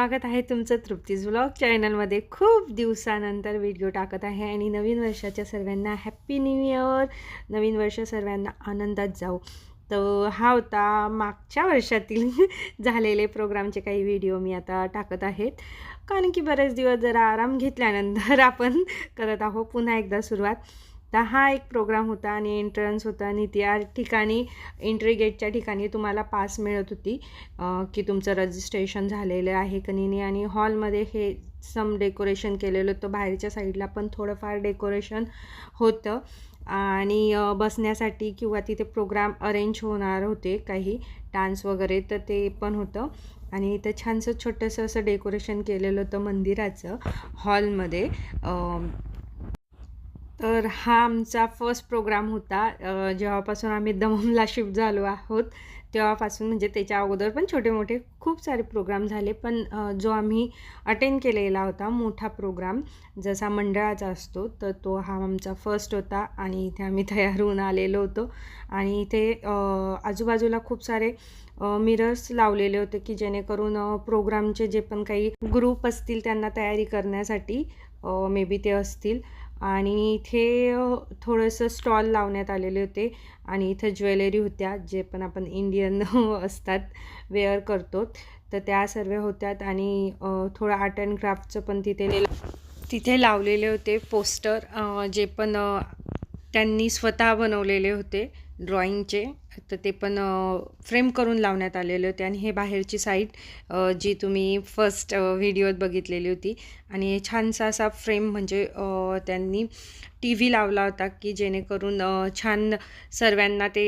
स्वागत आहे तुमचं तृप्तीज व्लॉग चॅनलमध्ये। खूप दिवसानंतर व्हिडिओ टाकत आहे आणि नवीन वर्षाच्या सर्वांना हॅपी न्यू इयर। नवीन वर्ष सर्वांना आनंदात जाऊ। तर हा होता मागच्या वर्षातील झालेले प्रोग्रामचे काही व्हिडिओ मी आता टाकत आहेत, कारण की बरेच दिवस जरा आराम घेतल्यानंतर आपण करत आहोत पुन्हा एकदा सुरुवात। तर हा एक प्रोग्राम होता आणि एंट्रन्स होता आणि त्या ठिकाणी एंट्री गेटच्या ठिकाणी तुम्हाला पास मिळत होती की तुमचं रजिस्ट्रेशन झालेलं आहे की नाही। आणि हॉलमध्ये हे सम डेकोरेशन केलेलं होतं, बाहेरच्या साईडला पण थोडंफार डेकोरेशन होतं आणि बसण्यासाठी किंवा तिथे प्रोग्राम अरेंज होणार होते काही डान्स वगैरे, तर ते पण होतं। आणि इथं छानसं छोटंसं असं डेकोरेशन केलेलं होतं मंदिराचं हॉलमध्ये। तर हा आमचा फर्स्ट प्रोग्राम होता जेव्हापासून आम्ही दममला शिफ्ट झालो आहोत तेव्हापासून। म्हणजे त्याच्या अगोदर पण छोटे मोठे खूप सारे प्रोग्राम झाले, पण जो आम्ही अटेंड केलेला होता मोठा प्रोग्राम जसा मंडळाचा असतो, तर तो हा आमचा फर्स्ट होता। आणि इथे आम्ही तयार होऊन आलेलो होतो आणि इथे आजूबाजूला खूप सारे मिरर्स लावलेले होते की जेणेकरून प्रोग्रामचे जे पण काही ग्रुप असतील त्यांना तयारी करण्यासाठी मे बी ते असतील। आणि इथे थोडंसं स्टॉल लावण्यात आलेले होते आणि इथे ज्वेलरी होत्या जे पण आपण इंडियन असतात वेअर करतो, तर त्या सर्व होत्यात। आणि थोडं आर्ट अँड क्राफ्टचं पण तिथे लावलेले होते पोस्टर जे पण त्यांनी स्वतः बनवलेले होते ड्रॉइंगचे, तर ते पण फ्रेम करून लावण्यात आलेले होते। आणि हे बाहेरची साईड जी तुम्ही फर्स्ट व्हिडिओत बघितलेली होती, आणि छानसा असा फ्रेम म्हणजे त्यांनी टी व्ही लावला होता की जेणेकरून छान सर्वांना ते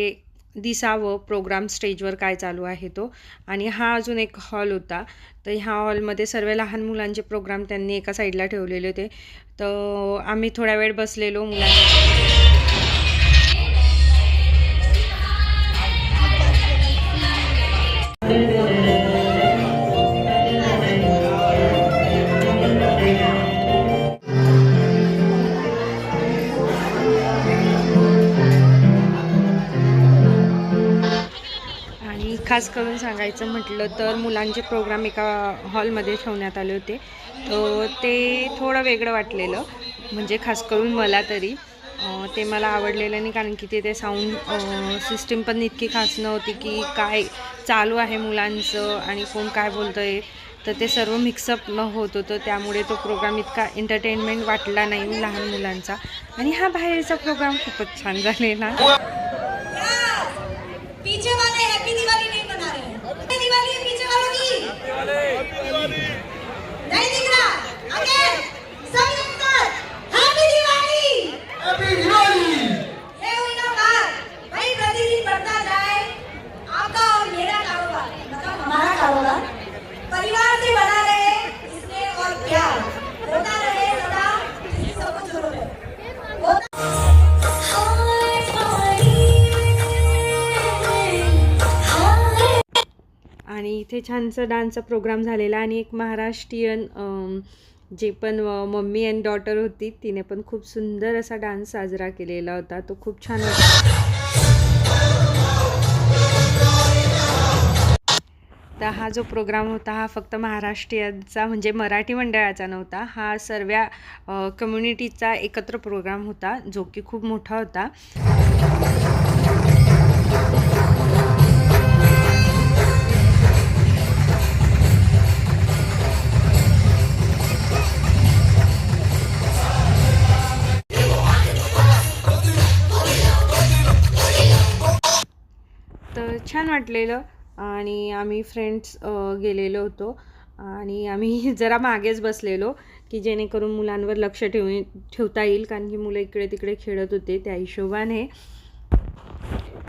दिसावं प्रोग्राम स्टेजवर काय चालू आहे तो। आणि हा अजून एक हॉल होता, तर ह्या हॉलमध्ये सर्व लहान मुलांचे प्रोग्राम त्यांनी एका साईडला ठेवलेले होते। तर आम्ही थोडा वेळ बसलेलो मुलांना। आणि खास करून सांगायचं म्हटलं तर मुलांचे प्रोग्राम एका हॉलमध्ये ठेवण्यात आले होते, तर ते थोडं वेगळं वाटलेलं, म्हणजे खास करून मला तरी ते मला आवडलेलं नाही, कारण की ते साऊंड सिस्टीम पण इतकी खास नव्हती की काय चालू आहे मुलांचं आणि कोण काय बोलतं आहे, तर ते सर्व मिक्सअप होत होतं, त्यामुळे तो प्रोग्राम इतका एंटरटेनमेंट वाटला नाही लहान मुलांचा। आणि हा बाहेरचा प्रोग्राम खूपच छान झालेला। पीछे वाले हैप्पी दिवाली नहीं मना रहे हैं। हैप्पी दिवाली है पीछे वालों की। नहीं दिख रहा? अगेन सब मिलकर हैप्पी दिवाली। हैप्पी दिवाली। ये हुई ना बात, भाई प्रतिदिन बढ़ता जाए आपका और मेरा कारोबार, मतलब हमारा कारोबार परिवार से बना रहे, इसमें और प्यार होता रहे सदा, सब कुछ हो रहे। आणि इथे छानसा डान्सचा प्रोग्राम झालेला आणि एक महाराष्ट्रीयन जे पण मम्मी अँड डॉटर होती तिने पण खूप सुंदर असा डान्स साजरा केलेला होता, तो खूप छान होता। तर हा जो प्रोग्राम होता हा फक्त महाराष्ट्रीयनचा म्हणजे मराठी मंडळाचा नव्हता, हा सर्व कम्युनिटीचा एकत्र प्रोग्राम होता जो की खूप मोठा होता। तर छान वाटलेलं आणि आम्ही फ्रेंड्स गेलेलो होतो आणि आम्ही जरा मागेच बसलेलो की जेणेकरून मुलांवर लक्ष ठेवता येईल, कारण की मुलं इकडे तिकडे खेळत होते त्या हिशोबाने।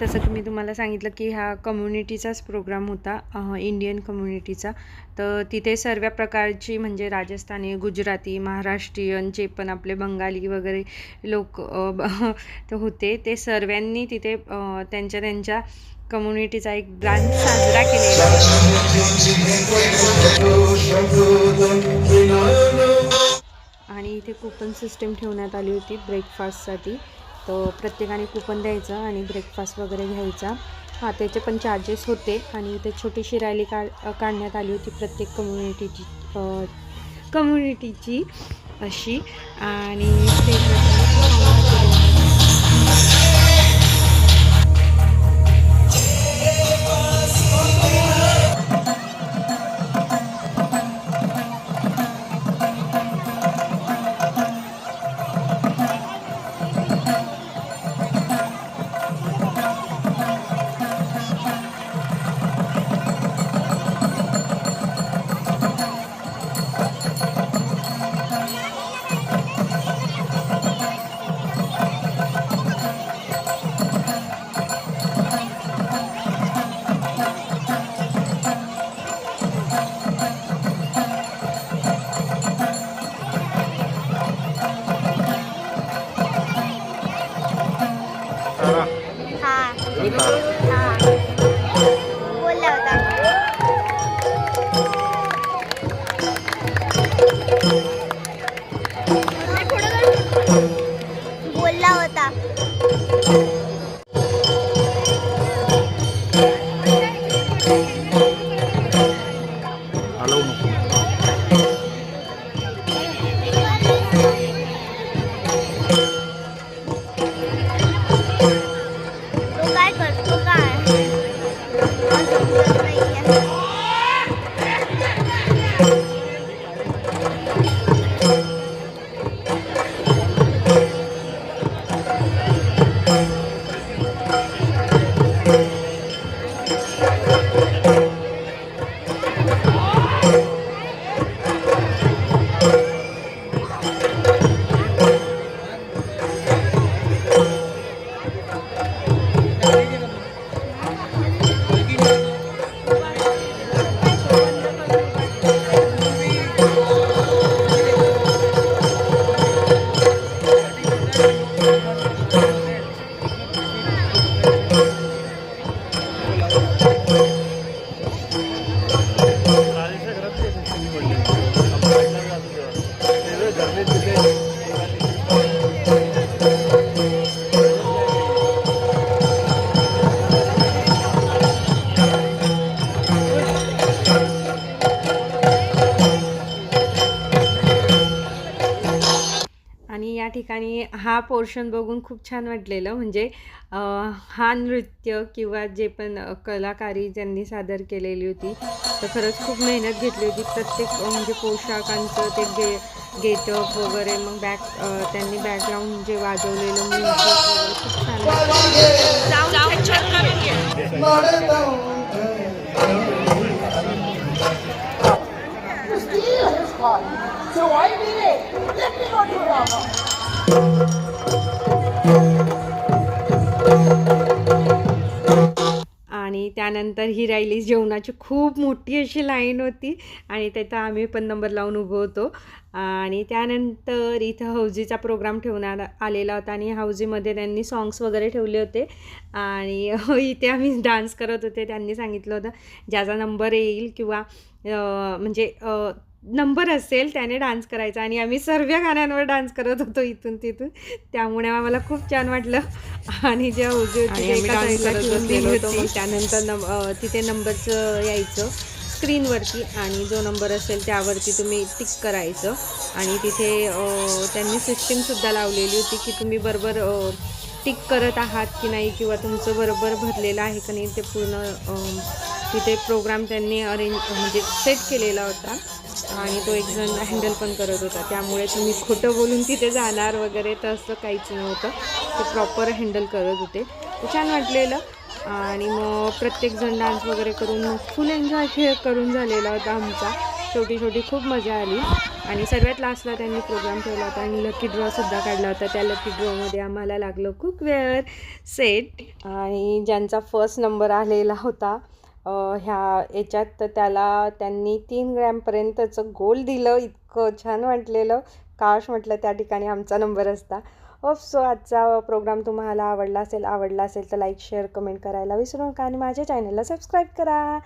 तसं की मी तुम्हाला सांगितलं की हा कम्युनिटीचाच प्रोग्राम होता इंडियन कम्युनिटीचा, तर तिथे सर्व प्रकारची म्हणजे राजस्थानी, गुजराती, महाराष्ट्रीयन जे पण आपले बंगाली वगैरे लोक होते, ते सर्वांनी तिथे त्यांच्या कम्युनिटीचा एक डान्स साजरा केलेला। आणि इथे कूपन सिस्टीम ठेवण्यात आली होती ब्रेकफास्टसाठी, तर प्रत्येकाने कूपन द्यायचं आणि ब्रेकफास्ट वगैरे घ्यायचा। हां, त्याचे पण चार्जेस होते आणि इथे छोटीशी रॅली काढण्यात आली होती प्रत्येक कम्युनिटीची अशी. आणि बोलला होता. बोलला होता. तो काय करतो काय समजत नाहीये. आणि या ठिकाणी हा पोर्शन बघून खूप छान वाटलेलं. म्हणजे हा नृत्य किंवा जे पण कलाकारी ज्यांनी सादर केलेली होती, तर खरंच खूप मेहनत घेतली होती. प्रत्येक म्हणजे पोशाखांचं ते गेटअप वगैरे, मग त्यांनी बॅकग्राऊंड जे वाजवलेलं म्युझिक वगैरे खूप छान So I did it. Let me go to Rama. आणि त्यानंतर ही राहिली जेवणाची खूप मोठी अशी लाईन होती आणि तिथं आम्ही पण नंबर लावून उभं होतो. आणि त्यानंतर इथं हौजीचा प्रोग्राम ठेवण्यात आलेला होता आणि हौजीमध्ये त्यांनी सॉंग्स वगैरे ठेवले होते आणि इथे आम्ही डान्स करत होते. त्यांनी सांगितलं होतं ज्याचा नंबर येईल किंवा म्हणजे नंबर असेल त्याने डान्स करायचा आणि आम्ही सर्व गाण्यांवर डान्स करत होतो इथून तिथून. त्यामुळे आम्हाला खूप छान वाटलं. आणि जे हौजी होती ते एका साईडला ठेवून दिली होती. मग त्यानंतर तिथे नंबरचं यायचं स्क्रीनवरती आणि जो नंबर असेल त्यावरती तुम्ही टिक करायचं. आणि तिथे त्यांनी सिस्टीमसुद्धा लावलेली होती की तुम्ही बरोबर टिक करत आहात की नाही किंवा तुमचं बरोबर भरलेलं आहे की नाही. ते पूर्ण तिथे प्रोग्राम त्यांनी म्हणजे सेट केलेला होता आणि तो एक जण हँडल पण करत होता. त्यामुळे तुम्ही खोटं बोलून तिथे जाणार वगैरे तर असं काहीच नव्हतं. ते प्रॉपर हँडल करत होते. ते छान वाटलेलं. आणि मग प्रत्येकजण डान्स वगैरे करून मग फुल एन्जॉय करून झालेला होता आमचा. शेवटी खूप मजा आली. आणि सर्वात लास्टला त्यांनी प्रोग्राम ठेवला होता आणि लकी ड्रॉसुद्धा काढला होता. त्या लकी ड्रॉमध्ये आम्हाला लागलं कुकवेअर सेट. आणि ज्यांचा फर्स्ट नंबर आलेला होता ह्या याच्यात, तर त्यांनी 3 ग्रॅमपर्यंतचं गोल्ड दिलं. इतकं छान वाटलेलं. काश म्हटलं त्या ठिकाणी आमचा नंबर असता. सो आजचा प्रोग्राम तुम्हाला आवडला असेल तर लाईक शेअर कमेंट करायला विसरू नका आणि माझ्या चॅनलला सबस्क्राईब करा.